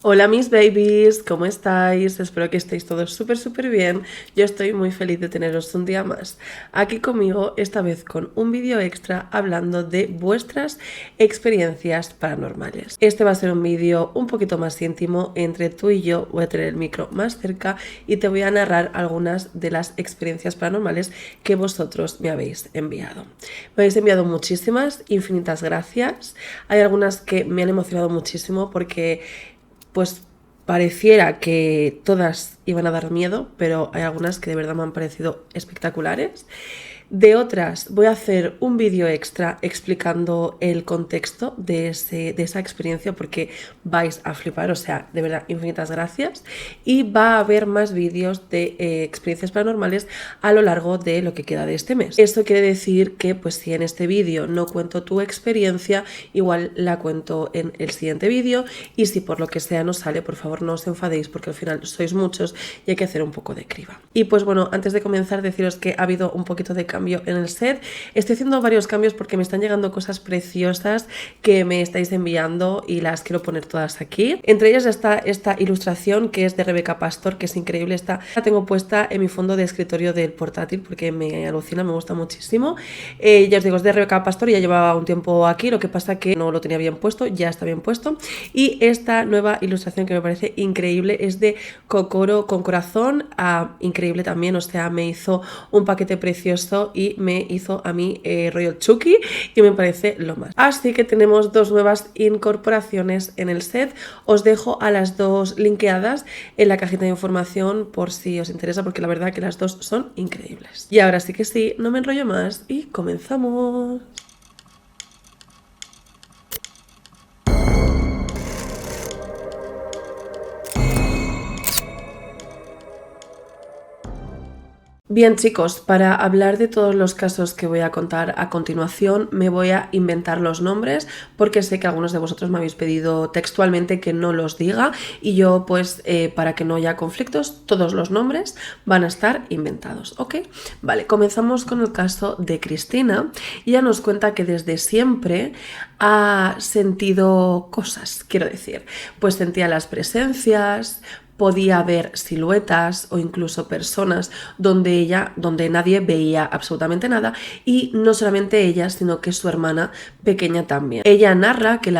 Hola mis babies, ¿cómo estáis? Espero que estéis todos súper bien. Yo estoy muy feliz de teneros un día más aquí conmigo, esta vez con un vídeo extra hablando de vuestras experiencias paranormales. Este va a ser un vídeo un poquito más íntimo entre tú y yo, voy a tener el micro más cerca y te voy a narrar algunas de las experiencias paranormales que vosotros me habéis enviado. Me habéis enviado muchísimas, infinitas gracias. Hay algunas que me han emocionado muchísimo porque pues pareciera que todas iban a dar miedo, pero hay algunas que de verdad me han parecido espectaculares. De otras voy a hacer un vídeo extra explicando el contexto de esa experiencia porque vais a flipar, o sea, de verdad, infinitas gracias. Y va a haber más vídeos de experiencias paranormales a lo largo de lo que queda de este mes. Esto quiere decir que pues si en este vídeo no cuento tu experiencia, igual la cuento en el siguiente vídeo, y si por lo que sea no sale, por favor no os enfadéis porque al final sois muchos y hay que hacer un poco de criba. Y pues bueno, antes de comenzar deciros que ha habido un poquito de cambio en el set. Estoy haciendo varios cambios porque me están llegando cosas preciosas que me estáis enviando y las quiero poner todas aquí. Entre ellas está esta ilustración que es de Rebecca Pastor, que es increíble. Esta la tengo puesta en mi fondo de escritorio del portátil porque me alucina, me gusta muchísimo. Ya os digo, es de Rebecca Pastor y ya llevaba un tiempo aquí, lo que pasa que no lo tenía bien puesto, ya está bien puesto. Y esta nueva ilustración que me parece increíble es de Kokoro con corazón, increíble también, o sea, me hizo un paquete precioso y me hizo a mí rollo Chucky y me parece lo más. Así que tenemos dos nuevas incorporaciones en el set. Os dejo a las dos linkeadas en la cajita de información por si os interesa, porque la verdad que las dos son increíbles. Y ahora sí que sí, no me enrollo más y comenzamos. Bien chicos, para hablar de todos los casos que voy a contar a continuación me voy a inventar los nombres porque sé que algunos de vosotros me habéis pedido textualmente que no los diga y yo pues para que no haya conflictos todos los nombres van a estar inventados, ¿ok? Vale, comenzamos con el caso de Cristina. Ella nos cuenta que desde siempre ha sentido cosas, quiero decir, pues sentía las presencias, podía ver siluetas o incluso personas donde nadie veía absolutamente nada, y no solamente ella, sino que su hermana pequeña también. Ella narra que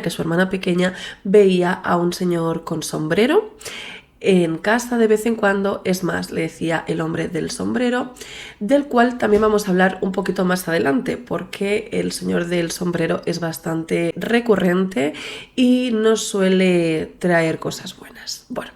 su hermana pequeña veía a un señor con sombrero en casa de vez en cuando, es más, le decía el hombre del sombrero, del cual también vamos a hablar un poquito más adelante, porque el señor del sombrero es bastante recurrente y nos suele traer cosas buenas. Bueno,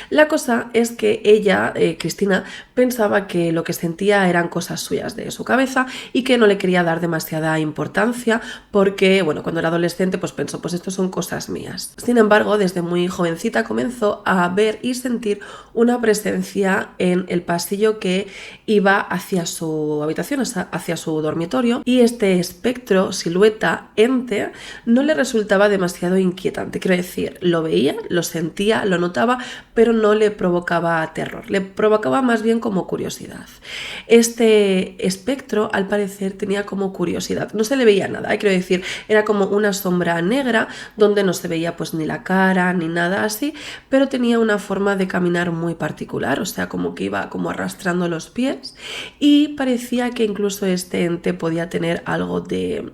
la cosa es que ella, Cristina, pensaba que lo que sentía eran cosas suyas de su cabeza y que no le quería dar demasiada importancia porque, bueno, cuando era adolescente pues pensó, pues esto son cosas mías. Sin embargo, desde muy jovencita comenzó a ver y sentir una presencia en el pasillo que iba hacia su habitación, hacia su dormitorio, y este espectro, silueta, ente, no le resultaba demasiado inquietante. Quiero decir, lo veía, lo sentía, lo notaba, pero no le provocaba terror, le provocaba más bien como curiosidad. Este espectro, al parecer, tenía como curiosidad, no se le veía nada, quiero decir, era como una sombra negra donde no se veía pues ni la cara ni nada así, pero tenía una forma de caminar muy particular, o sea, como que iba como arrastrando los pies, y parecía que incluso este ente podía tener algo de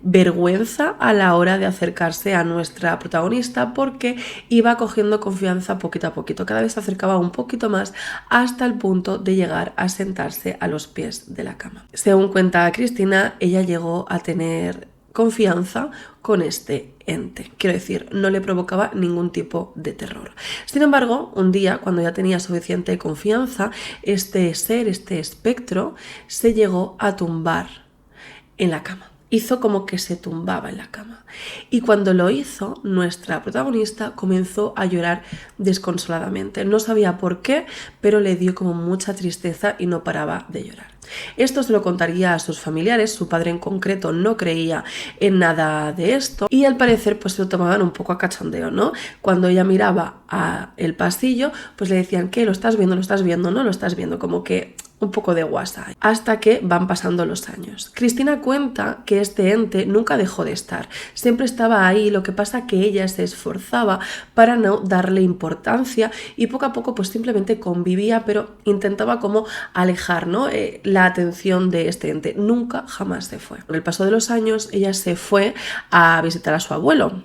vergüenza a la hora de acercarse a nuestra protagonista porque iba cogiendo confianza poquito a poquito, cada vez se acercaba un poquito más hasta el punto de llegar a sentarse a los pies de la cama. Según cuenta Cristina, ella llegó a tener confianza con este ente, quiero decir, no le provocaba ningún tipo de terror. Sin embargo, un día, cuando ya tenía suficiente confianza, este ser, este espectro, se llegó a tumbar en la cama. Hizo como que se tumbaba en la cama. Y cuando lo hizo, nuestra protagonista comenzó a llorar desconsoladamente. No sabía por qué, pero le dio como mucha tristeza y no paraba de llorar. Esto se lo contaría a sus familiares, su padre en concreto no creía en nada de esto y al parecer pues se lo tomaban un poco a cachondeo, ¿no? Cuando ella miraba a el pasillo, pues le decían, ¿qué? ¿Lo estás viendo? ¿Lo estás viendo? ¿No? ¿Lo estás viendo? Como que un poco de guasa, hasta que van pasando los años. Cristina cuenta que este ente nunca dejó de estar, siempre estaba ahí, lo que pasa que ella se esforzaba para no darle importancia y poco a poco pues simplemente convivía, pero intentaba como alejar, ¿no? La atención de este ente. Nunca, jamás se fue. Con el paso de los años ella se fue a visitar a su abuelo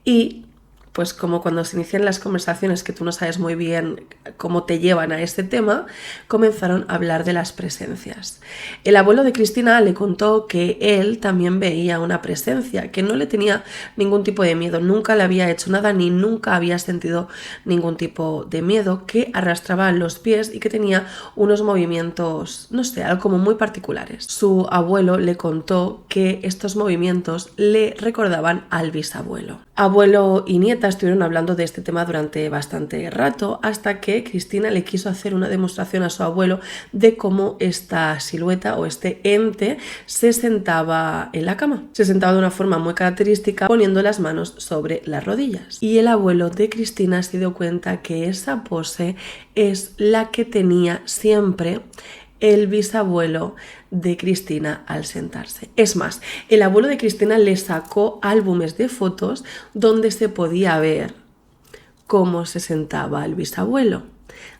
y pues como cuando se inician las conversaciones que tú no sabes muy bien cómo te llevan a este tema, comenzaron a hablar de las presencias. El abuelo de Cristina le contó que él también veía una presencia, que no le tenía ningún tipo de miedo, nunca le había hecho nada ni nunca había sentido ningún tipo de miedo, que arrastraba los pies y que tenía unos movimientos, no sé, algo como muy particulares. Su abuelo le contó que estos movimientos le recordaban al bisabuelo. Abuelo y nieta estuvieron hablando de este tema durante bastante rato hasta que Cristina le quiso hacer una demostración a su abuelo de cómo esta silueta o este ente se sentaba en la cama. Se sentaba de una forma muy característica poniendo las manos sobre las rodillas. Y el abuelo de Cristina se dio cuenta que esa pose es la que tenía siempre el bisabuelo de Cristina al sentarse. Es más, el abuelo de Cristina le sacó álbumes de fotos donde se podía ver cómo se sentaba el bisabuelo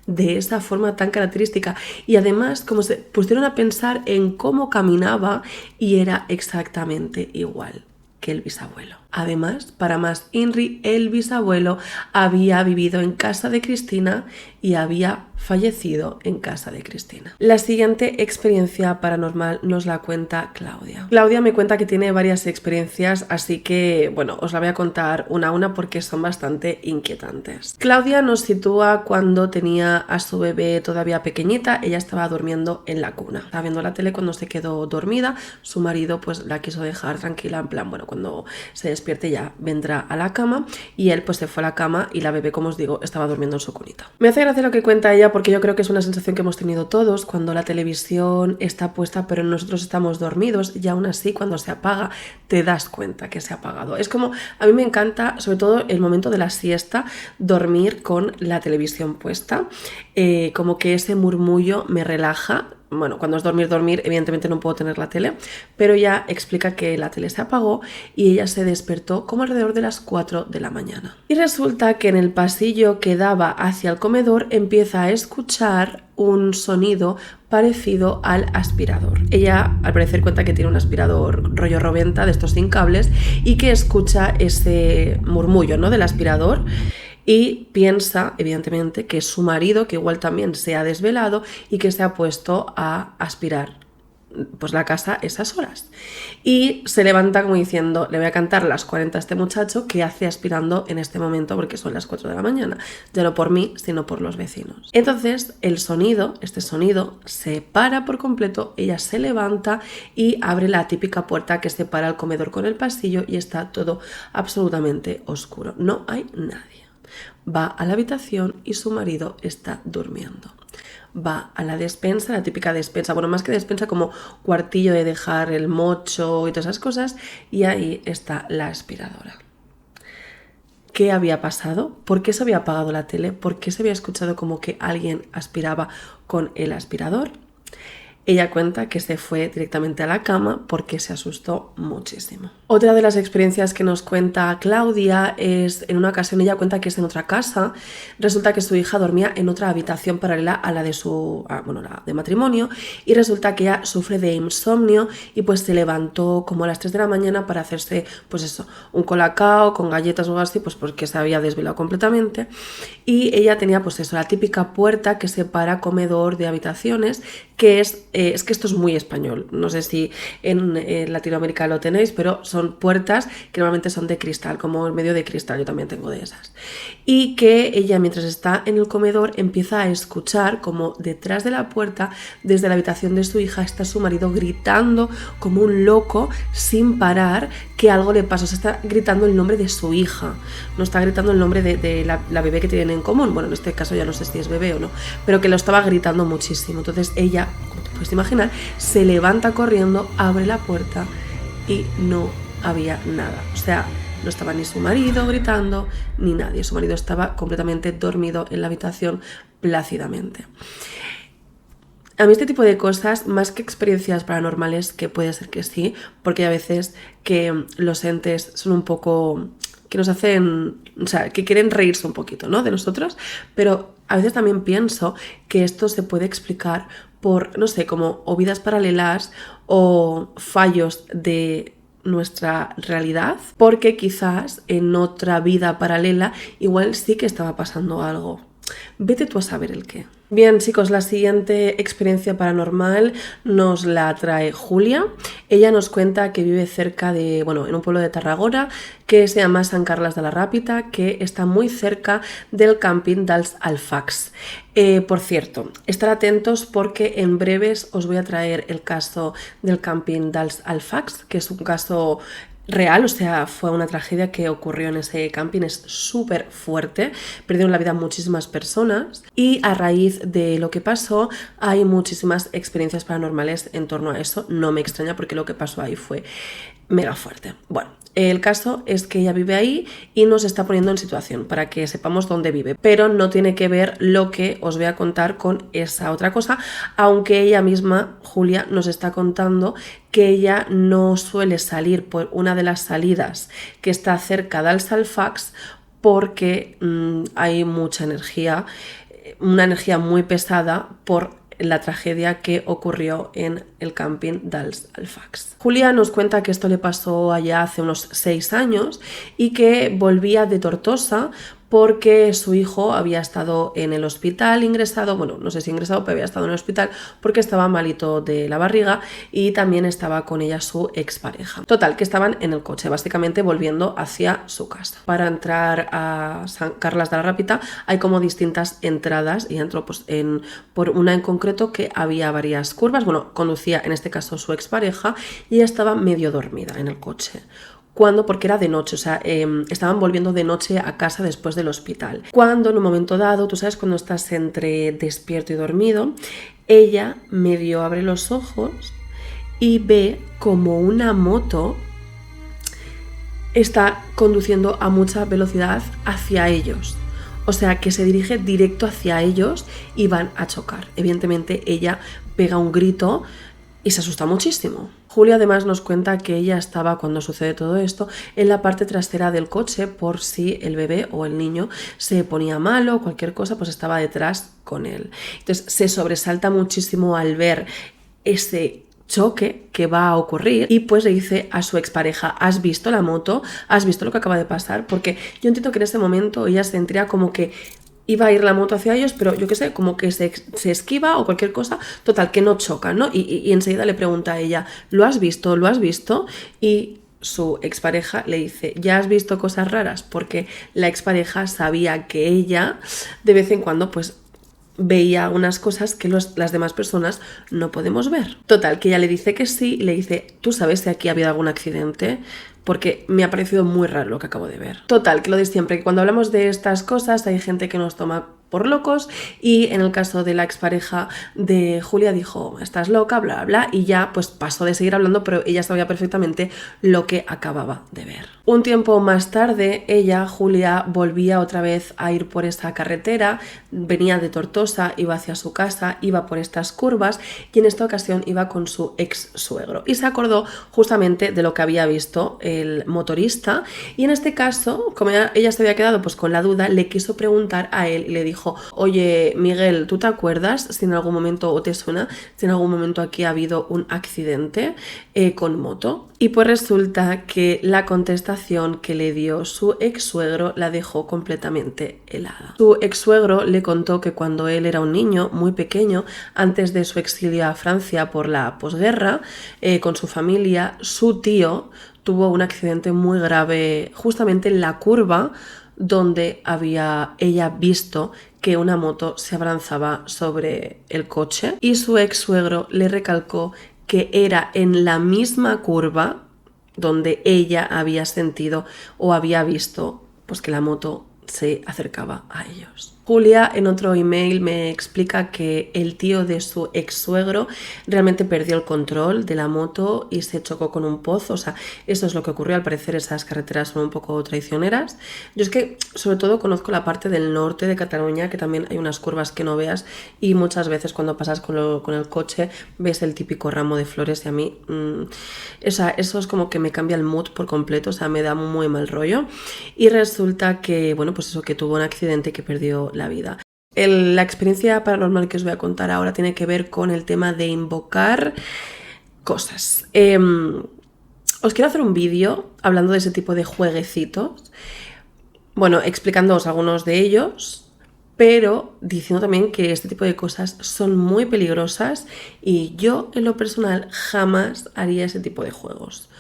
de esa forma tan característica y además como se pusieron a pensar en cómo caminaba y era exactamente igual que el bisabuelo. Además, para más INRI, el bisabuelo había vivido en casa de Cristina y había fallecido en casa de Cristina. La siguiente experiencia paranormal nos la cuenta Claudia. Claudia me cuenta que tiene varias experiencias, así que, bueno, os la voy a contar una a una porque son bastante inquietantes. Claudia nos sitúa cuando tenía a su bebé todavía pequeñita, ella estaba durmiendo en la cuna. Estaba viendo la tele cuando se quedó dormida, su marido pues la quiso dejar tranquila, en plan, bueno, cuando se despierte ya vendrá a la cama y él pues se fue a la cama y la bebé, como os digo, estaba durmiendo en su cunita. Me hace gracia lo que cuenta ella porque yo creo que es una sensación que hemos tenido todos cuando la televisión está puesta pero nosotros estamos dormidos y aún así cuando se apaga te das cuenta que se ha apagado. Es como, a mí me encanta sobre todo el momento de la siesta dormir con la televisión puesta, como que ese murmullo me relaja. Bueno, cuando es dormir, evidentemente no puedo tener la tele, pero ella explica que la tele se apagó y ella se despertó como alrededor de las 4 de la mañana. Y resulta que en el pasillo que daba hacia el comedor empieza a escuchar un sonido parecido al aspirador. Ella al parecer cuenta que tiene un aspirador rollo Roventa de estos sin cables y que escucha ese murmullo, ¿no?, del aspirador. Y piensa, evidentemente, que es su marido, que igual también se ha desvelado y que se ha puesto a aspirar pues la casa esas horas. Y se levanta como diciendo, le voy a cantar las 40 a este muchacho que hace aspirando en este momento porque son las 4 de la mañana. Ya no por mí, sino por los vecinos. Entonces el sonido, este sonido, se para por completo, ella se levanta y abre la típica puerta que separa el comedor con el pasillo y está todo absolutamente oscuro. No hay nadie. Va a la habitación y su marido está durmiendo. Va a la despensa, la típica despensa, bueno, más que despensa, como cuartillo de dejar el mocho y todas esas cosas, y ahí está la aspiradora. ¿Qué había pasado? ¿Por qué se había apagado la tele? ¿Por qué se había escuchado como que alguien aspiraba con el aspirador? Ella cuenta que se fue directamente a la cama porque se asustó muchísimo. Otra de las experiencias que nos cuenta Claudia es, en una ocasión ella cuenta que es en otra casa, resulta que su hija dormía en otra habitación paralela a la de la de matrimonio, y resulta que ella sufre de insomnio y pues se levantó como a las 3 de la mañana para hacerse pues eso, un colacao con galletas o algo así, pues porque se había desvelado completamente, y ella tenía pues eso, la típica puerta que separa comedor de habitaciones, que es que esto es muy español, no sé si en Latinoamérica lo tenéis, pero son puertas que normalmente son de cristal, como el medio de cristal, yo también tengo de esas. Y que ella, mientras está en el comedor, empieza a escuchar como detrás de la puerta, desde la habitación de su hija, está su marido gritando como un loco sin parar que algo le pasa. O sea, está gritando el nombre de su hija, no está gritando el nombre de la bebé que tienen en común. Bueno, en este caso ya no sé si es bebé o no, pero que lo estaba gritando muchísimo. Entonces ella, como te puedes imaginar, se levanta corriendo, abre la puerta y no había nada. O sea, no estaba ni su marido gritando ni nadie. Su marido estaba completamente dormido en la habitación plácidamente. A mí este tipo de cosas, más que experiencias paranormales, que puede ser que sí, porque hay a veces que los entes son un poco... que nos hacen, o sea, que quieren reírse un poquito, ¿no?, de nosotros, pero a veces también pienso que esto se puede explicar por, no sé, como o vidas paralelas o fallos de nuestra realidad, porque quizás en otra vida paralela igual sí que estaba pasando algo. Vete tú a saber el qué. Bien, chicos, la siguiente experiencia paranormal nos la trae Julia. Ella nos cuenta que vive cerca de, bueno, en un pueblo de Tarragona que se llama Sant Carles de la Ràpita, que está muy cerca del camping dels Alfacs. Por cierto, estar atentos porque en breves os voy a traer el caso del camping dels Alfacs, que es un caso real, o sea, fue una tragedia que ocurrió en ese camping, es súper fuerte, perdieron la vida muchísimas personas y a raíz de lo que pasó hay muchísimas experiencias paranormales en torno a eso. No me extraña porque lo que pasó ahí fue mega fuerte. Bueno, el caso es que ella vive ahí y nos está poniendo en situación para que sepamos dónde vive, pero no tiene que ver lo que os voy a contar con esa otra cosa, aunque ella misma, Julia, nos está contando que ella no suele salir por una de las salidas que está cerca dels Alfacs porque hay mucha energía, una energía muy pesada por la tragedia que ocurrió en el camping dels Alfacs. Julia nos cuenta que esto le pasó allá hace unos 6 años y que volvía de Tortosa porque su hijo había estado en el hospital ingresado, bueno, no sé si ingresado, pero había estado en el hospital porque estaba malito de la barriga y también estaba con ella su expareja. Total, que estaban en el coche, básicamente volviendo hacia su casa. Para entrar a Sant Carles de la Ràpita hay como distintas entradas y entró pues por una en concreto que había varias curvas. Bueno, conducía en este caso su expareja y ella estaba medio dormida en el coche. Cuando, porque era de noche, o sea, estaban volviendo de noche a casa después del hospital. Cuando en un momento dado, tú sabes, cuando estás entre despierto y dormido, ella medio abre los ojos y ve como una moto está conduciendo a mucha velocidad hacia ellos. O sea, que se dirige directo hacia ellos y van a chocar. Evidentemente, ella pega un grito y se asusta muchísimo. Julia además nos cuenta que ella estaba, cuando sucede todo esto, en la parte trasera del coche por si el bebé o el niño se ponía malo o cualquier cosa, pues estaba detrás con él. Entonces se sobresalta muchísimo al ver ese choque que va a ocurrir y pues le dice a su expareja: ¿has visto la moto? ¿Has visto lo que acaba de pasar? Porque yo entiendo que en ese momento ella se sentía como que iba a ir la moto hacia ellos, pero yo qué sé, como que se esquiva o cualquier cosa, total, que no chocan, ¿no? Y enseguida le pregunta a ella: ¿lo has visto? ¿Lo has visto? Y su expareja le dice: ¿ya has visto cosas raras? Porque la expareja sabía que ella de vez en cuando pues veía unas cosas que las demás personas no podemos ver. Total, que ella le dice que sí, le dice: ¿tú sabes si aquí ha habido algún accidente? Porque me ha parecido muy raro lo que acabo de ver. Total, que lo de siempre, que cuando hablamos de estas cosas hay gente que nos toma por locos y en el caso de la expareja de Julia dijo: estás loca, bla, bla, bla, y ya pues pasó de seguir hablando, pero ella sabía perfectamente lo que acababa de ver. Un tiempo más tarde, ella, Julia, volvía otra vez a ir por esta carretera, venía de Tortosa, iba hacia su casa, iba por estas curvas y en esta ocasión iba con su ex suegro y se acordó justamente de lo que había visto el motorista y en este caso, como ella se había quedado pues con la duda, le quiso preguntar a él y le dijo: oye, Miguel, ¿tú te acuerdas si en algún momento, o te suena, si en algún momento aquí ha habido un accidente con moto? Y pues resulta que la contestación que le dio su ex suegro la dejó completamente helada. Su ex suegro le contó que cuando él era un niño muy pequeño, antes de su exilio a Francia por la posguerra, con su familia, su tío tuvo un accidente muy grave justamente en la curva donde había ella visto que una moto se abalanzaba sobre el coche y su ex suegro le recalcó que era en la misma curva donde ella había sentido o había visto pues que la moto se acercaba a ellos. Julia en otro email me explica que el tío de su ex suegro realmente perdió el control de la moto y se chocó con un pozo. O sea, eso es lo que ocurrió. Al parecer esas carreteras son un poco traicioneras. Yo es que sobre todo conozco la parte del norte de Cataluña, que también hay unas curvas que no veas, y muchas veces cuando pasas con el coche ves el típico ramo de flores y a mí eso es como que me cambia el mood por completo. O sea, me da muy mal rollo. Y resulta que, bueno, pues eso, que tuvo un accidente y que perdió la vida. La experiencia paranormal que os voy a contar ahora tiene que ver con el tema de invocar cosas. Os quiero hacer un vídeo hablando de ese tipo de jueguecitos, bueno, explicándoos algunos de ellos, pero diciendo también que este tipo de cosas son muy peligrosas y yo en lo personal jamás haría ese tipo de juegos,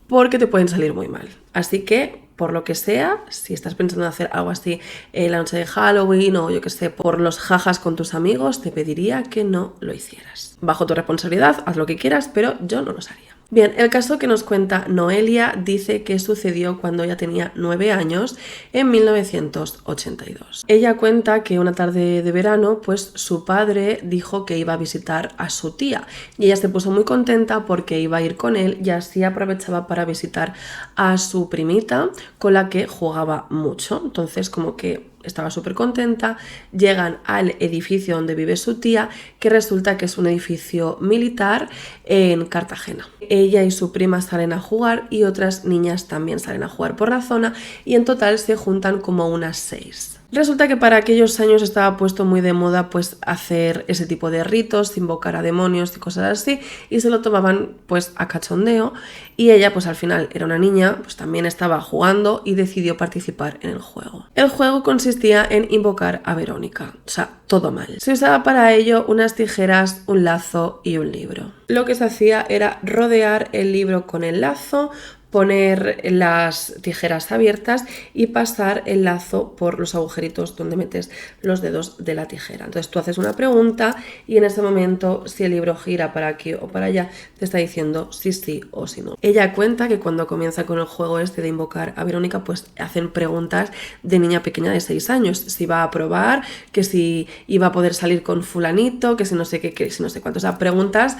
porque te pueden salir muy mal. Así que, por lo que sea, si estás pensando en hacer algo así en la noche de Halloween o yo que sé, por los jajas con tus amigos, te pediría que no lo hicieras. Bajo tu responsabilidad, haz lo que quieras, pero yo no los haría. Bien, el caso que nos cuenta Noelia dice que sucedió cuando ella tenía 9 años, en 1982. Ella cuenta que una tarde de verano, pues su padre dijo que iba a visitar a su tía y ella se puso muy contenta porque iba a ir con él y así aprovechaba para visitar a su primita con la que jugaba mucho. Entonces, como que estaba súper contenta, llegan al edificio donde vive su tía, que resulta que es un edificio militar en Cartagena. Ella y su prima salen a jugar y otras niñas también salen a jugar por la zona y en total se juntan como unas 6. Resulta que para aquellos años estaba puesto muy de moda pues hacer ese tipo de ritos, invocar a demonios y cosas así, y se lo tomaban pues a cachondeo, y ella pues al final era una niña, pues también estaba jugando y decidió participar en el juego. El juego consistía en invocar a Verónica, o sea, todo mal. Se usaba para ello unas tijeras, un lazo y un libro. Lo que se hacía era rodear el libro con el lazo, poner las tijeras abiertas y pasar el lazo por los agujeritos donde metes los dedos de la tijera. Entonces tú haces una pregunta y en ese momento, si el libro gira para aquí o para allá, te está diciendo si sí o si no. Ella cuenta que cuando comienza con el juego este de invocar a Verónica, pues hacen preguntas de niña pequeña de 6 años. Si va a probar, que si iba a poder salir con fulanito, que si no sé qué, que si no sé cuánto. O sea, preguntas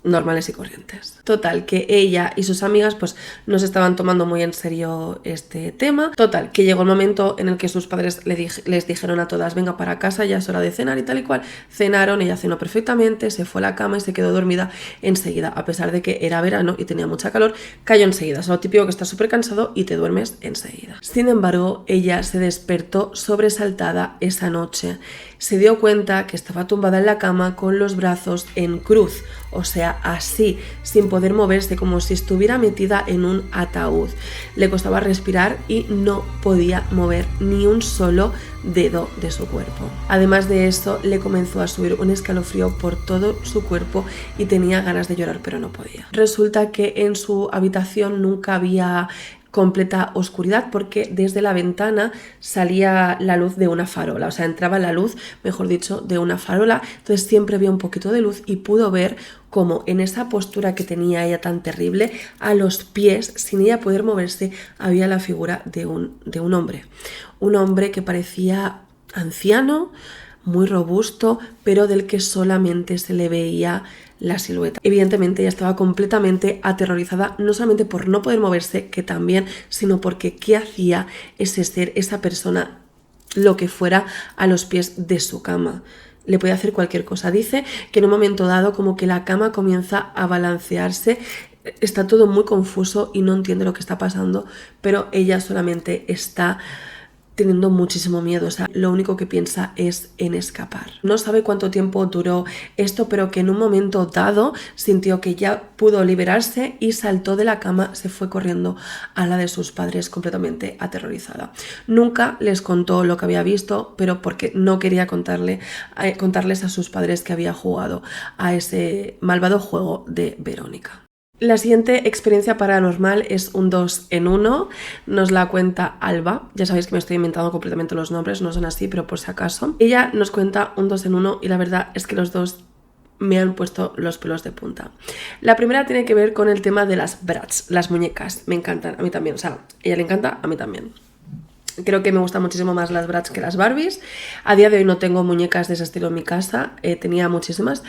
normales y corrientes. Total, que ella y sus amigas pues no se estaban tomando muy en serio este tema. Total, que llegó el momento en el que sus padres les dijeron a todas: venga para casa, ya es hora de cenar y tal y cual. Cenaron, ella cenó perfectamente, se fue a la cama y se quedó dormida enseguida. A pesar de que era verano y tenía mucha calor, cayó enseguida. Es lo típico que estás súper cansado y te duermes enseguida. Sin embargo, ella se despertó sobresaltada esa noche. Se dio cuenta que estaba tumbada en la cama con los brazos en cruz, o sea, así, sin poder moverse, como si estuviera metida en un ataúd. Le costaba respirar y no podía mover ni un solo dedo de su cuerpo. Además de eso, le comenzó a subir un escalofrío por todo su cuerpo y tenía ganas de llorar, pero no podía. Resulta que en su habitación nunca había completa oscuridad, porque desde la ventana salía la luz de una farola, o sea, entraba la luz, mejor dicho, de una farola. Entonces siempre había un poquito de luz y pudo ver como en esa postura que tenía ella tan terrible, a los pies, sin ella poder moverse, había la figura de un hombre que parecía anciano, muy robusto, pero del que solamente se le veía la silueta. Evidentemente ella estaba completamente aterrorizada, no solamente por no poder moverse, que también, sino porque qué hacía ese ser, esa persona, lo que fuera, a los pies de su cama. Le podía hacer cualquier cosa. Dice que en un momento dado como que la cama comienza a balancearse, está todo muy confuso y no entiende lo que está pasando, pero ella solamente está teniendo muchísimo miedo, o sea, lo único que piensa es en escapar. No sabe cuánto tiempo duró esto, pero que en un momento dado sintió que ya pudo liberarse y saltó de la cama, se fue corriendo a la de sus padres completamente aterrorizada. Nunca les contó lo que había visto, pero porque no quería contarles a sus padres que había jugado a ese malvado juego de Verónica. La siguiente experiencia paranormal es un 2 en 1, nos la cuenta Alba. Ya sabéis que me estoy inventando completamente los nombres, no son así, pero por si acaso. Ella nos cuenta un 2 en 1 y la verdad es que los dos me han puesto los pelos de punta. La primera tiene que ver con el tema de las Bratz, las muñecas. Me encantan, a mí también, o sea, a ella le encanta, a mí también. Creo que me gustan muchísimo más las Bratz que las Barbies. A día de hoy no tengo muñecas de ese estilo en mi casa, tenía muchísimas,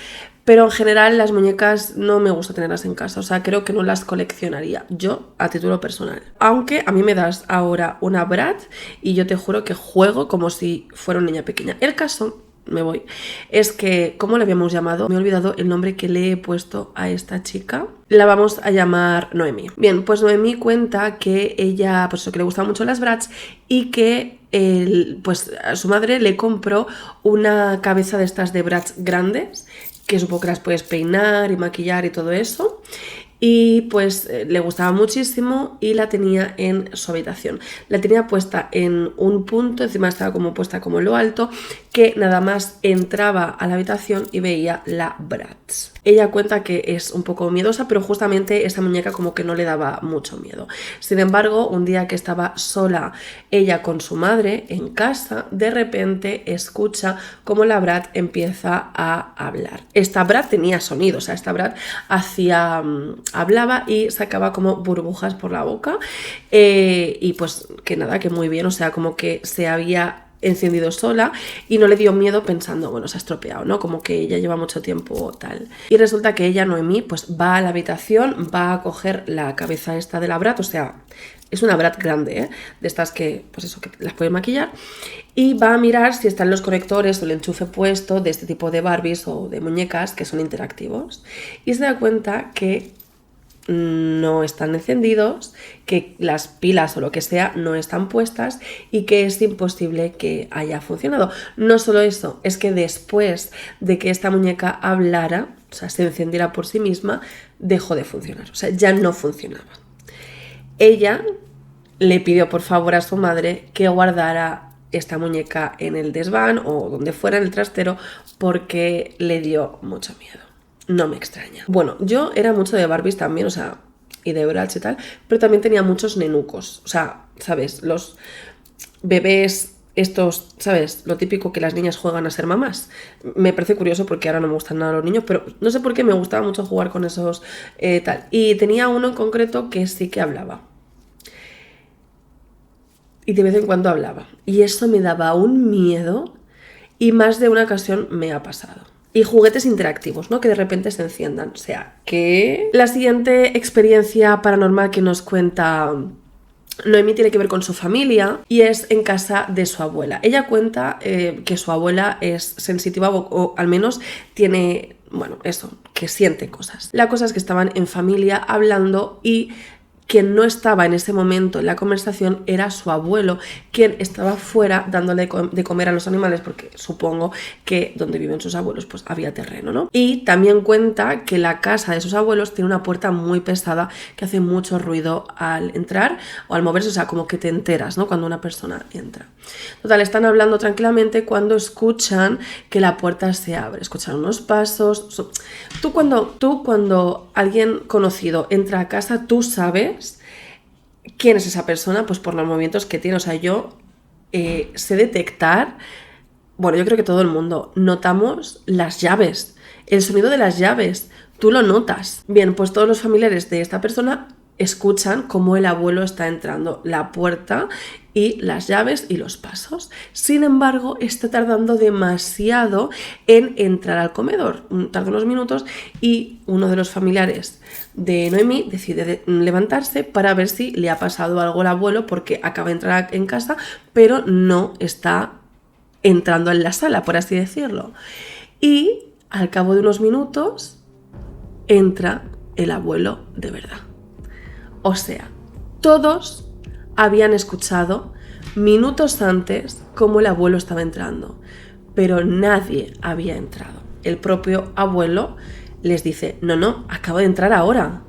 pero en general las muñecas no me gusta tenerlas en casa, o sea, creo que no las coleccionaría yo a título personal. Aunque a mí me das ahora una Bratz y yo te juro que juego como si fuera una niña pequeña. El caso, me voy, es que, ¿cómo le habíamos llamado? Me he olvidado el nombre que le he puesto a esta chica. La vamos a llamar Noemí. Bien, pues Noemí cuenta que ella, pues eso, que le gustan mucho las Bratz y que pues a su madre le compró una cabeza de estas de Bratz grandes, que supongo que las puedes peinar y maquillar y todo eso. Y pues le gustaba muchísimo y la tenía en su habitación. La tenía puesta en un punto, encima estaba como puesta como en lo alto, que nada más entraba a la habitación y veía la Bratz. Ella cuenta que es un poco miedosa, pero justamente esta muñeca como que no le daba mucho miedo. Sin embargo, un día que estaba sola ella con su madre en casa, de repente escucha cómo la Bratz empieza a hablar. Esta Bratz tenía sonido, o sea, esta Bratz hablaba y sacaba como burbujas por la boca y pues que nada, que muy bien, o sea, como que se había encendido sola y no le dio miedo pensando, bueno, se ha estropeado, ¿no? Como que ella lleva mucho tiempo tal. Y resulta que ella, Noemí, pues va a la habitación, va a coger la cabeza esta de la Bratz, o sea, es una Bratz grande, ¿eh? De estas que, pues eso, que las puede maquillar, y va a mirar si están los conectores o el enchufe puesto de este tipo de Barbies o de muñecas que son interactivos. Y se da cuenta que no están encendidos, que las pilas o lo que sea no están puestas y que es imposible que haya funcionado. No solo eso, es que después de que esta muñeca hablara, o sea, se encendiera por sí misma, dejó de funcionar, o sea, ya no funcionaba. Ella le pidió por favor a su madre que guardara esta muñeca en el desván o donde fuera, en el trastero, porque le dio mucho miedo. No me extraña. Bueno, yo era mucho de Barbies también, o sea, y de Bratz y tal, pero también tenía muchos nenucos. O sea, ¿sabes? Los bebés estos, ¿sabes? Lo típico que las niñas juegan a ser mamás. Me parece curioso porque ahora no me gustan nada los niños, pero no sé por qué me gustaba mucho jugar con esos tal. Y tenía uno en concreto que sí que hablaba. Y de vez en cuando hablaba. Y eso me daba un miedo y más de una ocasión me ha pasado. Y juguetes interactivos, ¿no? Que de repente se enciendan. O sea, que la siguiente experiencia paranormal que nos cuenta Noemí tiene que ver con su familia y es en casa de su abuela. Ella cuenta que su abuela es sensitiva o al menos tiene, bueno, eso, que siente cosas. La cosa es que estaban en familia hablando y quien no estaba en ese momento en la conversación era su abuelo, quien estaba fuera dándole de comer a los animales, porque supongo que donde viven sus abuelos pues había terreno, ¿no? Y también cuenta que la casa de sus abuelos tiene una puerta muy pesada que hace mucho ruido al entrar o al moverse, o sea, como que te enteras, ¿no? Cuando una persona entra. Total, están hablando tranquilamente cuando escuchan que la puerta se abre, escuchan unos pasos. Tú cuando alguien conocido entra a casa, tú sabes quién es esa persona, pues por los movimientos que tiene. O sea, yo sé detectar, bueno, yo creo que todo el mundo, notamos las llaves, el sonido de las llaves, tú lo notas. Bien, pues todos los familiares de esta persona escuchan cómo el abuelo está entrando, la puerta y las llaves y los pasos. Sin embargo, está tardando demasiado en entrar al comedor. Tarda unos minutos y uno de los familiares de Noemí decide levantarse para ver si le ha pasado algo al abuelo, porque acaba de entrar en casa, pero no está entrando en la sala, por así decirlo. Y al cabo de unos minutos entra el abuelo de verdad. O sea, todos habían escuchado minutos antes cómo el abuelo estaba entrando, pero nadie había entrado. El propio abuelo les dice, no, acabo de entrar ahora.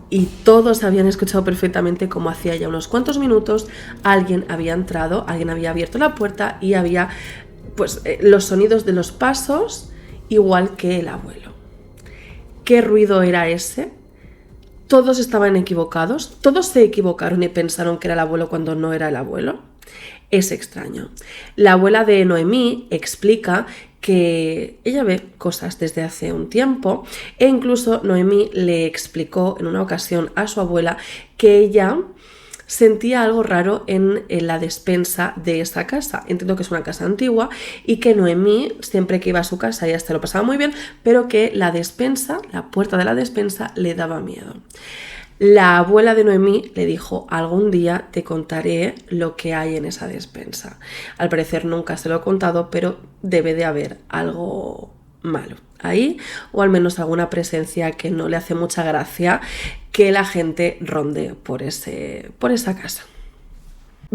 Y todos habían escuchado perfectamente cómo hacía ya unos cuantos minutos alguien había entrado, alguien había abierto la puerta y había pues los sonidos de los pasos igual que el abuelo. ¿Qué ruido era ese? Todos estaban equivocados, todos se equivocaron y pensaron que era el abuelo cuando no era el abuelo. Es extraño. La abuela de Noemí explica que ella ve cosas desde hace un tiempo e incluso Noemí le explicó en una ocasión a su abuela que ella sentía algo raro en la despensa de esa casa. Entiendo que es una casa antigua y que Noemí, siempre que iba a su casa, ella se lo pasaba muy bien, pero que la despensa, la puerta de la despensa, le daba miedo. La abuela de Noemí le dijo: algún día te contaré lo que hay en esa despensa. Al parecer nunca se lo he contado, pero debe de haber algo malo ahí, o al menos alguna presencia que no le hace mucha gracia que la gente ronde por esa casa.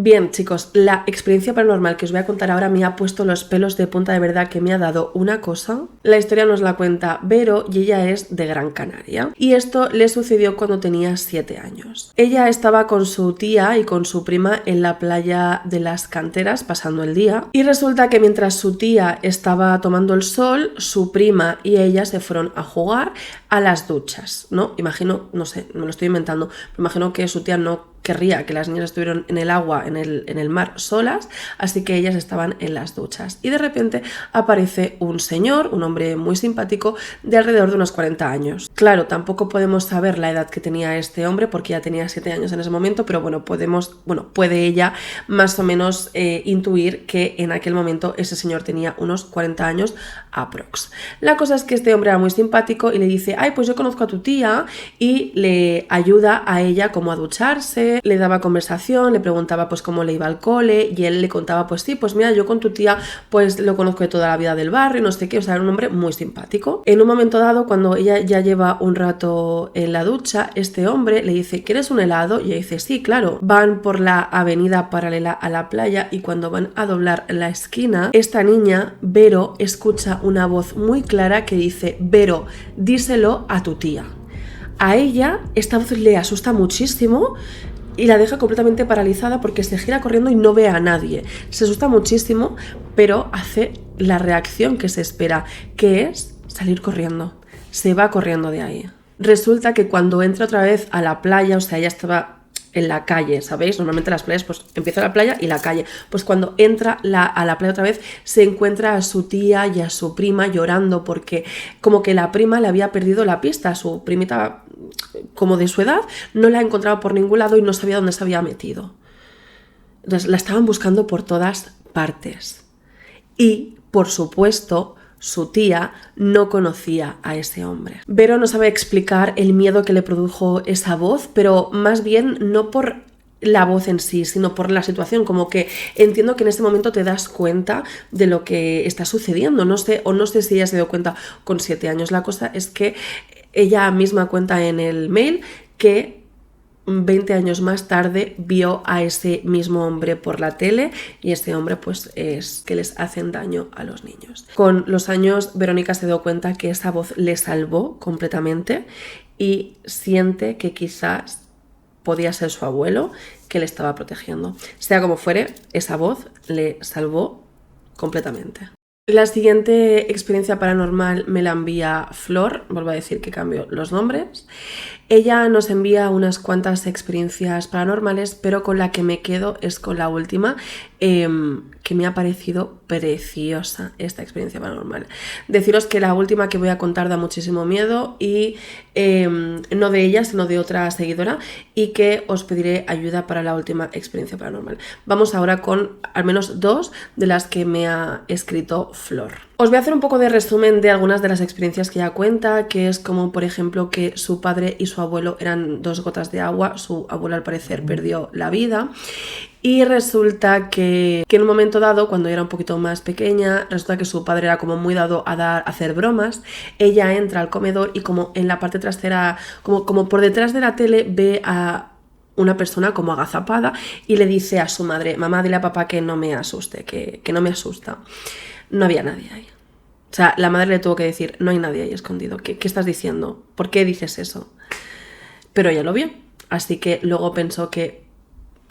Bien, chicos, la experiencia paranormal que os voy a contar ahora me ha puesto los pelos de punta, de verdad que me ha dado una cosa. La historia nos la cuenta Vero y ella es de Gran Canaria. Y esto le sucedió cuando tenía 7 años. Ella estaba con su tía y con su prima en la playa de las Canteras pasando el día. Y resulta que mientras su tía estaba tomando el sol, su prima y ella se fueron a jugar a las duchas, ¿no? Imagino, no sé, me lo estoy inventando, me imagino que su tía no querría que las niñas estuvieran en el agua, en el mar solas, así que ellas estaban en las duchas. Y de repente aparece un señor, un hombre muy simpático, de alrededor de unos 40 años. Claro, tampoco podemos saber la edad que tenía este hombre, porque ya tenía 7 años en ese momento, pero bueno, puede ella más o menos intuir que en aquel momento ese señor tenía unos 40 años aprox. La cosa es que este hombre era muy simpático y le dice: ay, pues yo conozco a tu tía, y le ayuda a ella como a ducharse, le daba conversación, le preguntaba pues cómo le iba al cole, y él le contaba: pues sí, pues mira, yo con tu tía pues lo conozco de toda la vida del barrio, no sé qué. O sea, era un hombre muy simpático. En un momento dado, cuando ella ya lleva un rato en la ducha, este hombre le dice: ¿quieres un helado? Y ella dice: sí, claro. Van por la avenida paralela a la playa y cuando van a doblar la esquina, esta niña, Vero, escucha una voz muy clara que dice: Vero, díselo a tu tía. A ella esta voz le asusta muchísimo y la deja completamente paralizada porque se gira corriendo y no ve a nadie. Se asusta muchísimo, pero hace la reacción que se espera, que es salir corriendo. Se va corriendo de ahí. Resulta que cuando entra otra vez a la playa, o sea, ella estaba en la calle, ¿sabéis? Normalmente las playas, pues empieza la playa y la calle. Pues cuando entra a la playa otra vez, se encuentra a su tía y a su prima llorando porque como que la prima le había perdido la pista. Su primita, como de su edad, no la encontraba por ningún lado y no sabía dónde se había metido. Entonces la estaban buscando por todas partes. Y, por supuesto, su tía no conocía a ese hombre. Vero no sabe explicar el miedo que le produjo esa voz, pero más bien no por la voz en sí, sino por la situación. Como que entiendo que en este momento te das cuenta de lo que está sucediendo. No sé si ella se dio cuenta con 7 años. La cosa es que ella misma cuenta en el mail que 20 años más tarde vio a ese mismo hombre por la tele, y ese hombre pues es que les hacen daño a los niños. Con los años Verónica se dio cuenta que esa voz le salvó completamente y siente que quizás podía ser su abuelo que le estaba protegiendo. Sea como fuere, esa voz le salvó completamente. La siguiente experiencia paranormal me la envía Flor, vuelvo a decir que cambio los nombres. Ella nos envía unas cuantas experiencias paranormales, pero con la que me quedo es con la última, que me ha parecido preciosa esta experiencia paranormal. Deciros que la última que voy a contar da muchísimo miedo, y no de ella, sino de otra seguidora, y que os pediré ayuda para la última experiencia paranormal. Vamos ahora con al menos 2 de las que me ha escrito Flor. Os voy a hacer un poco de resumen de algunas de las experiencias que ella cuenta, que es como, por ejemplo, que su padre y su abuelo eran 2 gotas de agua. Su abuelo al parecer perdió la vida. Y resulta que en un momento dado, cuando era un poquito más pequeña, resulta que su padre era como muy dado a hacer bromas. Ella entra al comedor y como en la parte trasera, como por detrás de la tele, ve a una persona como agazapada y le dice a su madre: mamá, dile a papá que no me asuste, que no me asusta. No había nadie ahí. O sea, la madre le tuvo que decir: no hay nadie ahí escondido. ¿Qué estás diciendo? ¿Por qué dices eso? Pero ella lo vio. Así que luego pensó que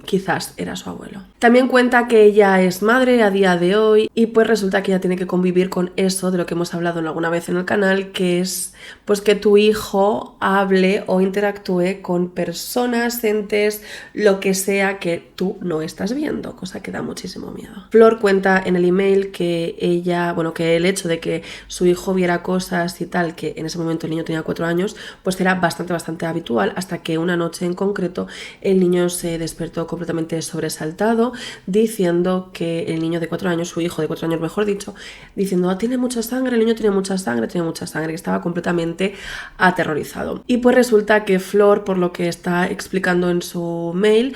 quizás era su abuelo. También cuenta que ella es madre a día de hoy y pues resulta que ella tiene que convivir con eso de lo que hemos hablado alguna vez en el canal, que es pues que tu hijo hable o interactúe con personas, entes, lo que sea que tú no estás viendo, cosa que da muchísimo miedo. Flor cuenta en el email que que el hecho de que su hijo viera cosas y tal, que en ese momento el niño tenía 4 años, pues era bastante habitual, hasta que una noche en concreto el niño se despertó completamente sobresaltado, diciendo que el niño de 4 años, su hijo de 4 años mejor dicho, diciendo, tiene mucha sangre, el niño tiene mucha sangre, que estaba completamente aterrorizado. Y pues resulta que Flor, por lo que está explicando en su mail,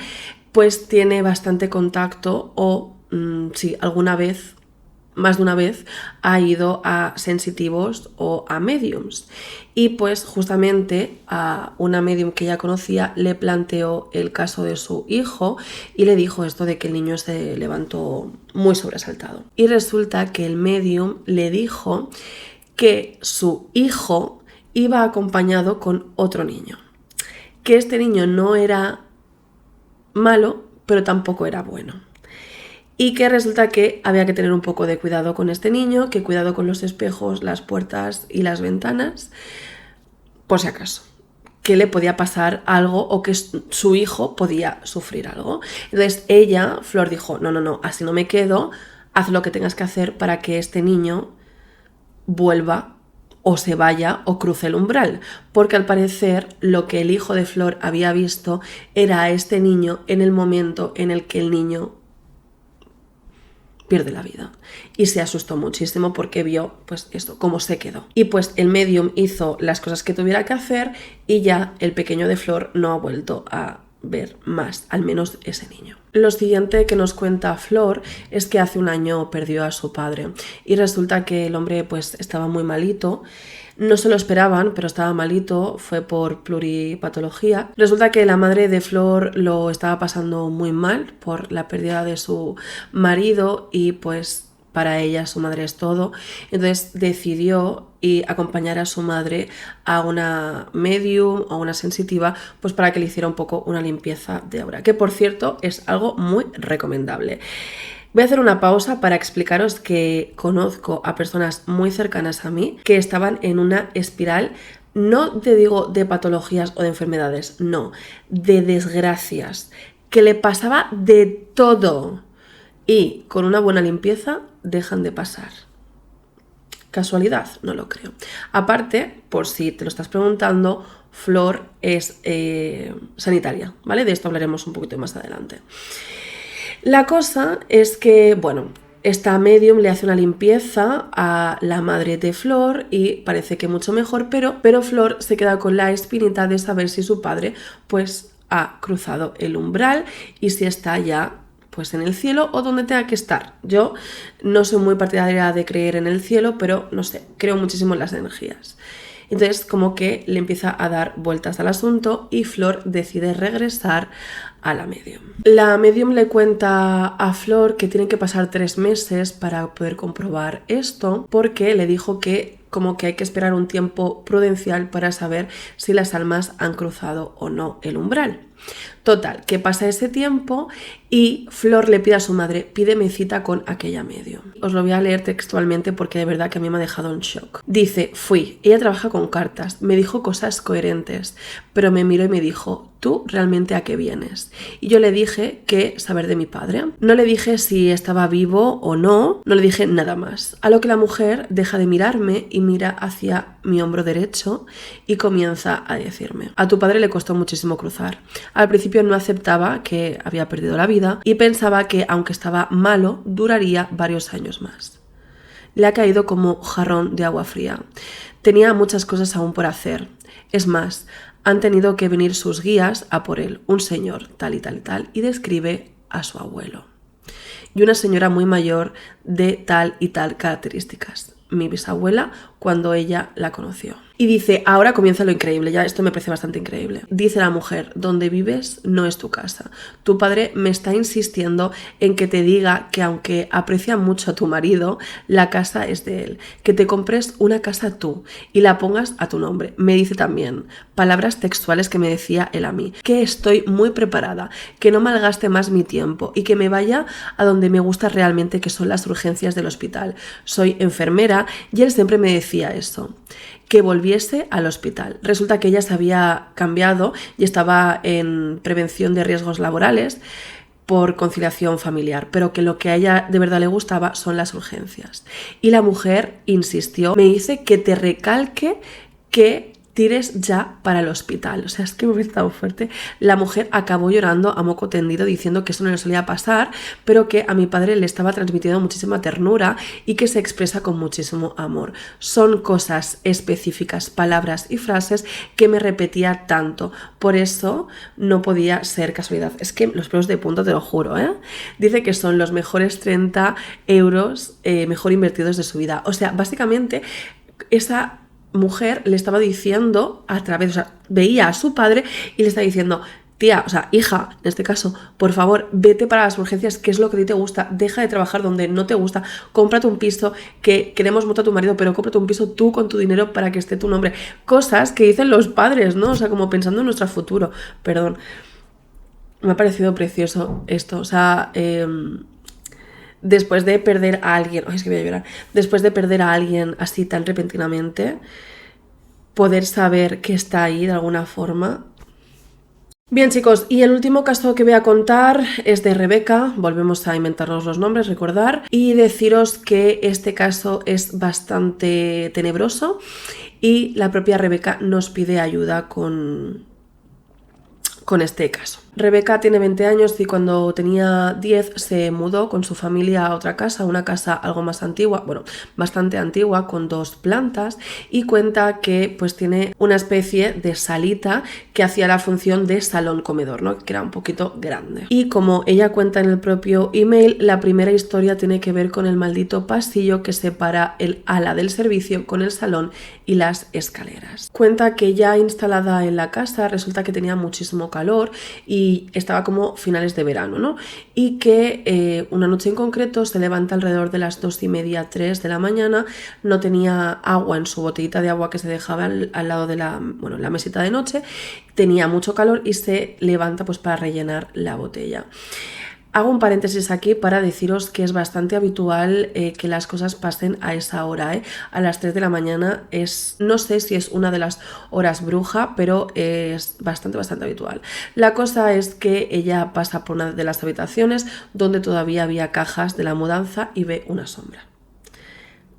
pues tiene bastante contacto o más de una vez ha ido a sensitivos o a mediums. Y pues justamente a una medium que ella conocía le planteó el caso de su hijo y le dijo esto de que el niño se levantó muy sobresaltado. Y resulta que el medium le dijo que su hijo iba acompañado con otro niño. Que este niño no era malo, pero tampoco era bueno. Y que resulta que había que tener un poco de cuidado con este niño, que cuidado con los espejos, las puertas y las ventanas, por si acaso, que le podía pasar algo o que su hijo podía sufrir algo. Entonces ella, Flor, dijo, no, así no me quedo, haz lo que tengas que hacer para que este niño vuelva o se vaya o cruce el umbral, porque al parecer lo que el hijo de Flor había visto era a este niño en el momento en el que el niño pierde la vida y se asustó muchísimo porque vio pues esto, cómo se quedó. Y pues el medium hizo las cosas que tuviera que hacer y ya el pequeño de Flor no ha vuelto a ver más, al menos ese niño. Lo siguiente que nos cuenta Flor es que hace un año perdió a su padre y resulta que el hombre pues estaba muy malito. No se lo esperaban, pero estaba malito, fue por pluripatología. Resulta que la madre de Flor lo estaba pasando muy mal por la pérdida de su marido y pues para ella su madre es todo. Entonces decidió acompañar a su madre a una medium o una sensitiva pues para que le hiciera un poco una limpieza de aura, que por cierto es algo muy recomendable. Voy a hacer una pausa para explicaros que conozco a personas muy cercanas a mí que estaban en una espiral, no te digo de patologías o de enfermedades, no, de desgracias, que le pasaba de todo y con una buena limpieza dejan de pasar. ¿Casualidad? No lo creo. Aparte, por si te lo estás preguntando, Flor es sanitaria, ¿vale? De esto hablaremos un poquito más adelante. La cosa es que, esta medium le hace una limpieza a la madre de Flor y parece que mucho mejor, pero Flor se queda con la espinita de saber si su padre pues ha cruzado el umbral y si está ya pues en el cielo o donde tenga que estar. Yo no soy muy partidaria de creer en el cielo, pero no sé, creo muchísimo en las energías. Entonces como que le empieza a dar vueltas al asunto y Flor decide regresar a la medium. La medium le cuenta a Flor que tienen que pasar 3 meses para poder comprobar esto, porque le dijo que como que hay que esperar un tiempo prudencial para saber si las almas han cruzado o no el umbral. Total, que pasa ese tiempo y Flor le pide a su madre, pídeme cita con aquella medium. Os lo voy a leer textualmente porque de verdad que a mí me ha dejado en shock. Dice, ella trabaja con cartas, me dijo cosas coherentes, pero me miró y me dijo, ¿tú realmente a qué vienes? Y yo le dije que saber de mi padre. No le dije si estaba vivo o no le dije nada más. A lo que la mujer deja de mirarme y mira hacia mi hombro derecho y comienza a decirme, a tu padre le costó muchísimo cruzar. Al principio no aceptaba que había perdido la vida y pensaba que aunque estaba malo, duraría varios años más. Le ha caído como jarrón de agua fría. Tenía muchas cosas aún por hacer. Es más, han tenido que venir sus guías a por él, un señor tal y tal y tal, y describe a su abuelo. Y una señora muy mayor de tal y tal características. Mi bisabuela cuando ella la conoció. Y dice, ahora comienza lo increíble, ya esto me parece bastante increíble. Dice la mujer, donde vives no es tu casa. Tu padre me está insistiendo en que te diga que aunque aprecia mucho a tu marido, la casa es de él. Que te compres una casa tú y la pongas a tu nombre. Me dice también, palabras textuales que me decía él a mí, que estoy muy preparada, que no malgaste más mi tiempo y que me vaya a donde me gusta realmente, que son las urgencias del hospital. Soy enfermera y él siempre me decía eso, que volviese al hospital. Resulta que ella se había cambiado y estaba en prevención de riesgos laborales por conciliación familiar, pero que lo que a ella de verdad le gustaba son las urgencias. Y la mujer insistió, me dice que te recalque que tires ya para el hospital. O sea, es que me parece tan fuerte. La mujer acabó llorando a moco tendido diciendo que eso no le solía pasar, pero que a mi padre le estaba transmitiendo muchísima ternura y que se expresa con muchísimo amor. Son cosas específicas, palabras y frases que me repetía tanto. Por eso no podía ser casualidad. Es que los pelos de punta, te lo juro, ¿eh? Dice que son los mejores 30 euros mejor invertidos de su vida. O sea, básicamente esa mujer le estaba diciendo a través, o sea, veía a su padre y le estaba diciendo, tía, o sea, hija, en este caso, por favor, vete para las urgencias, que es lo que a ti te gusta, deja de trabajar donde no te gusta, cómprate un piso, que queremos mucho a tu marido, pero cómprate un piso tú con tu dinero para que esté tu nombre. Cosas que dicen los padres, ¿no? O sea, como pensando en nuestro futuro. Perdón. Me ha parecido precioso esto, o sea, después de perder a alguien, es que voy a llorar, después de perder a alguien así tan repentinamente, poder saber que está ahí de alguna forma. Bien, chicos, y el último caso que voy a contar es de Rebeca, volvemos a inventarnos los nombres, recordar, y deciros que este caso es bastante tenebroso y la propia Rebeca nos pide ayuda con este caso. Rebeca tiene 20 años y cuando tenía 10 se mudó con su familia a otra casa, una casa algo más antigua, bueno, bastante antigua, con 2 plantas, y cuenta que pues tiene una especie de salita que hacía la función de salón comedor, ¿no? Que era un poquito grande. Y como ella cuenta en el propio email, la primera historia tiene que ver con el maldito pasillo que separa el ala del servicio con el salón y las escaleras. Cuenta que ya instalada en la casa resulta que tenía muchísimo calor y estaba como finales de verano, ¿no? Y que una noche en concreto se levanta alrededor de las 2:30, 3 de la mañana, no tenía agua en su botellita de agua que se dejaba al lado de la mesita de noche, tenía mucho calor y se levanta pues para rellenar la botella. Hago un paréntesis aquí para deciros que es bastante habitual que las cosas pasen a esa hora, a las 3 de la mañana. No sé si es una de las horas bruja, pero es bastante habitual. La cosa es que ella pasa por una de las habitaciones donde todavía había cajas de la mudanza y ve una sombra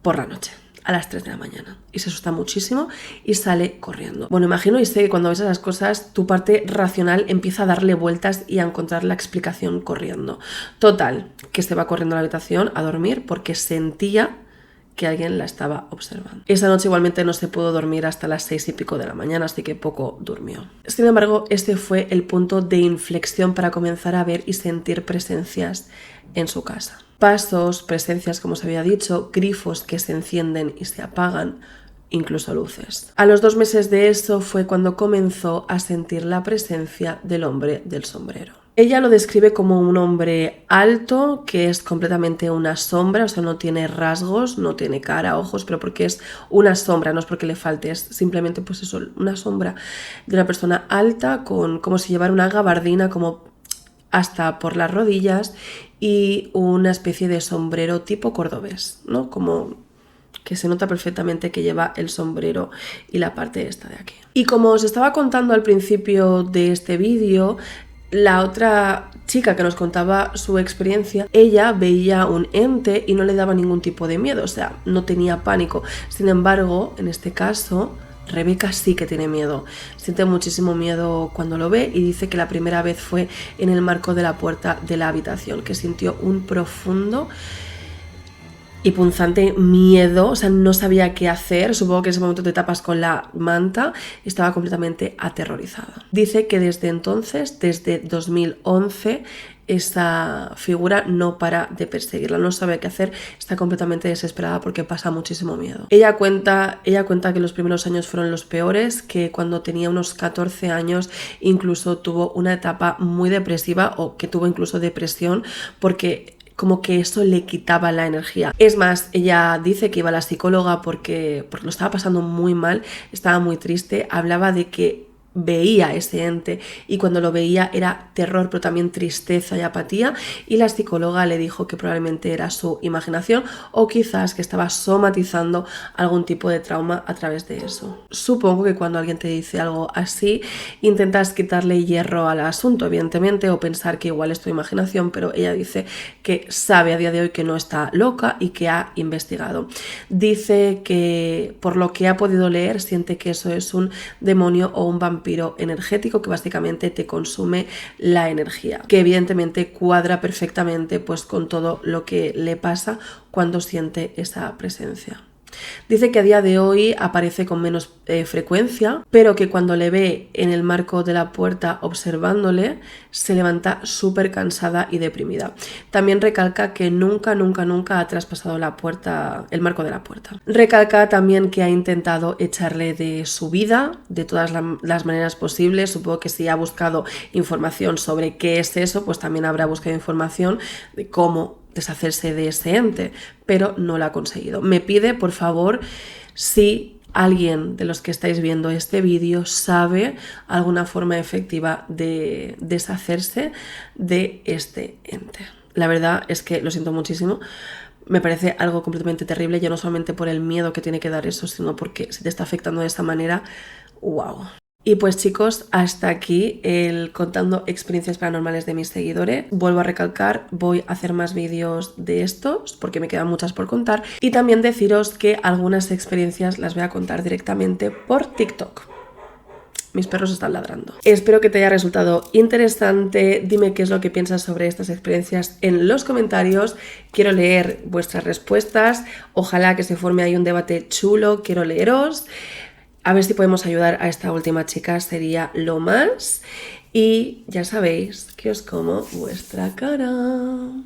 por la noche, a las 3 de la mañana, y se asusta muchísimo y sale corriendo. Bueno, imagino y sé que cuando ves esas cosas tu parte racional empieza a darle vueltas y a encontrar la explicación corriendo. Total, que se va corriendo a la habitación a dormir porque sentía que alguien la estaba observando. Esa noche igualmente no se pudo dormir hasta las 6 y pico de la mañana, así que poco durmió. Sin embargo, este fue el punto de inflexión para comenzar a ver y sentir presencias en su casa. Pasos, presencias, como os había dicho, grifos que se encienden y se apagan, incluso luces. A los 2 meses de eso fue cuando comenzó a sentir la presencia del hombre del sombrero. Ella lo describe como un hombre alto, que es completamente una sombra, o sea, no tiene rasgos, no tiene cara, ojos, pero porque es una sombra, no es porque le falte, es simplemente pues eso, una sombra de una persona alta, con como si llevara una gabardina como hasta por las rodillas y una especie de sombrero tipo cordobés, ¿no? Como que se nota perfectamente que lleva el sombrero y la parte esta de aquí. Y como os estaba contando al principio de este vídeo, la otra chica que nos contaba su experiencia, ella veía un ente y no le daba ningún tipo de miedo, o sea, no tenía pánico. Sin embargo, en este caso, Rebeca sí que tiene miedo, siente muchísimo miedo cuando lo ve y dice que la primera vez fue en el marco de la puerta de la habitación, que sintió un profundo y punzante miedo, o sea, no sabía qué hacer, supongo que en ese momento te tapas con la manta, estaba completamente aterrorizada. Dice que desde entonces, desde 2011, esa figura no para de perseguirla, no sabe qué hacer, está completamente desesperada porque pasa muchísimo miedo. Ella cuenta que los primeros años fueron los peores, que cuando tenía unos 14 años incluso tuvo una etapa muy depresiva o que tuvo incluso depresión porque como que eso le quitaba la energía. Es más, ella dice que iba a la psicóloga porque lo estaba pasando muy mal, estaba muy triste, hablaba de que veía ese ente y cuando lo veía era terror, pero también tristeza y apatía, y la psicóloga le dijo que probablemente era su imaginación o quizás que estaba somatizando algún tipo de trauma a través de eso. Supongo que cuando alguien te dice algo así intentas quitarle hierro al asunto, evidentemente, o pensar que igual es tu imaginación, pero ella dice que sabe a día de hoy que no está loca y que ha investigado. Dice que por lo que ha podido leer siente que eso es un demonio o un vampiro energético que básicamente te consume la energía, que evidentemente cuadra perfectamente pues con todo lo que le pasa cuando siente esa presencia. Dice que a día de hoy aparece con menos frecuencia, pero que cuando le ve en el marco de la puerta observándole, se levanta súper cansada y deprimida. También recalca que nunca ha traspasado el marco de la puerta. Recalca también que ha intentado echarle de su vida de todas las maneras posibles. Supongo que si ha buscado información sobre qué es eso, pues también habrá buscado información de cómo deshacerse de ese ente, pero no lo ha conseguido. Me pide, por favor, si alguien de los que estáis viendo este vídeo sabe alguna forma efectiva de deshacerse de este ente. La verdad es que lo siento muchísimo. Me parece algo completamente terrible, ya no solamente por el miedo que tiene que dar eso, sino porque si te está afectando de esa manera, wow. Y pues chicos, hasta aquí el contando experiencias paranormales de mis seguidores. Vuelvo a recalcar, voy a hacer más vídeos de estos porque me quedan muchas por contar. Y también deciros que algunas experiencias las voy a contar directamente por TikTok. Mis perros están ladrando. Espero que te haya resultado interesante. Dime qué es lo que piensas sobre estas experiencias en los comentarios. Quiero leer vuestras respuestas. Ojalá que se forme ahí un debate chulo. Quiero leeros. A ver si podemos ayudar a esta última chica, sería lo más. Y ya sabéis que os como vuestra cara.